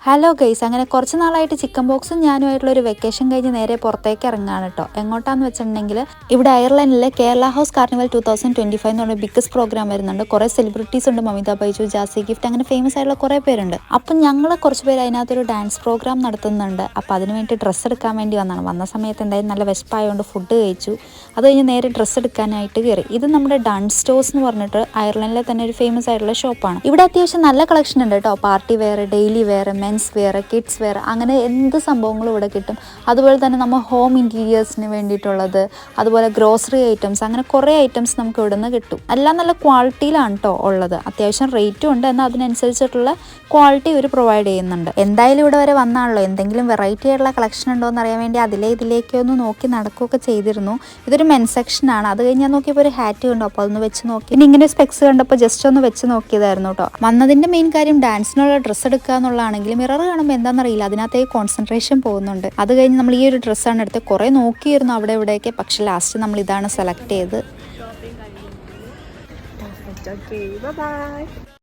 Hello guys, അങ്ങനെ കുറച്ച് നാളായിട്ട് ചിക്കൻ ബോക്സും ഞാനുമായിട്ടുള്ള ഒരു വെക്കേഷൻ കഴിഞ്ഞ് നേരെ പുറത്തേക്ക് ഇറങ്ങാണ് കേട്ടോ. എങ്ങോട്ടാന്ന് വെച്ചിട്ടുണ്ടെങ്കിൽ ഇവിടെ അയർലൻഡിലെ കേരള ഹൗസ് കാർണിവൽ 2025 എന്ന് പറഞ്ഞ ബിഗ്ഗസ്റ്റ് പ്രോഗ്രാം വരുന്നുണ്ട്. കുറേ സെലിബ്രിറ്റീസ് ഉണ്ട്, മമിത ബൈജു, ജാസി ഗിഫ്റ്റ്, അങ്ങനെ ഫേമസ് ആയിട്ടുള്ള കുറേ പേരുണ്ട്. അപ്പം ഞങ്ങൾ കുറച്ച് പേര് അതിനകത്തൊരു ഡാൻസ് പ്രോഗ്രാം നടത്തുന്നുണ്ട്. അപ്പോൾ അതിന് വേണ്ടി ഡ്രസ്സ് എടുക്കാൻ വേണ്ടി വന്ന സമയത്ത് എന്തായാലും നല്ല വിശപ്പായതുകൊണ്ട് ഫുഡ് കഴിച്ചു. അത് കഴിഞ്ഞ് നേരെ ഡ്രസ്സ് എടുക്കാനായിട്ട് കയറി. ഇത് നമ്മുടെ ഡാൻസ് സ്റ്റോഴ്സ് എന്ന് പറഞ്ഞിട്ട് അയർലൻഡിലെ തന്നെ ഒരു ഫേമസ് ആയിട്ടുള്ള ഷോപ്പാണ്. ഇവിടെ അത്യാവശ്യം നല്ല കളക്ഷൻ ഉണ്ട് കേട്ടോ. Party wear, daily wear, men's wear, kids wear, അങ്ങനെ എന്ത് സംഭവങ്ങളും ഇവിടെ കിട്ടും. അതുപോലെ തന്നെ നമ്മൾ ഹോം ഇൻറ്റീരിയേഴ്സിന് വേണ്ടിയിട്ടുള്ളത്, അതുപോലെ ഗ്രോസറി ഐറ്റംസ്, അങ്ങനെ കുറേ ഐറ്റംസ് നമുക്ക് ഇവിടെ നിന്ന് കിട്ടും. എല്ലാം നല്ല ക്വാളിറ്റിയിലാണ് കേട്ടോ ഉള്ളത്. അത്യാവശ്യം റേറ്റും ഉണ്ട്, എന്നാൽ അതിനനുസരിച്ചിട്ടുള്ള ക്വാളിറ്റി ഇവർ പ്രൊവൈഡ് ചെയ്യുന്നുണ്ട്. എന്തായാലും ഇവിടെ വരെ വന്നാണല്ലോ, എന്തെങ്കിലും വെറൈറ്റി ആയിട്ടുള്ള കളക്ഷൻ ഉണ്ടോ എന്ന് അറിയാൻ വേണ്ടി ഇതിലേക്ക് ഒന്ന് നോക്കി നടക്കുകയൊക്കെ ചെയ്തിരുന്നു. ഇതൊരു മെൻ സെക്ഷനാണ്. അത് കഴിഞ്ഞ് ഞാൻ നോക്കിയപ്പോൾ ഒരു ഹാറ്റ് കണ്ടു, അപ്പോൾ അതൊന്ന് വെച്ച് നോക്കി. പിന്നെ ഇങ്ങനെ സ്പെക്സ് കണ്ടപ്പോൾ ജസ്റ്റ് ഒന്ന് വെച്ച് നോക്കിയതായിരുന്നു കേട്ടോ. വന്നതിൻ്റെ മെയിൻ കാര്യം ഡാൻസിനുള്ള ഡ്രസ്സ് എടുക്കുക എന്നുള്ളതാണെങ്കിൽ മിറർ കാണുമ്പോൾ എന്താണെന്നറിയില്ല, അതിനകത്തേക്ക് കോൺസെൻട്രേഷൻ പോകുന്നുണ്ട്. അത് കഴിഞ്ഞ് നമ്മൾ ഈ ഒരു ഡ്രസ്സാണ് എടുത്ത് കുറേ നോക്കിയിരുന്നു അവിടെ ഇവിടെയൊക്കെ, പക്ഷെ ലാസ്റ്റ് നമ്മൾ ഇതാണ് സെലക്ട് ചെയ്ത്.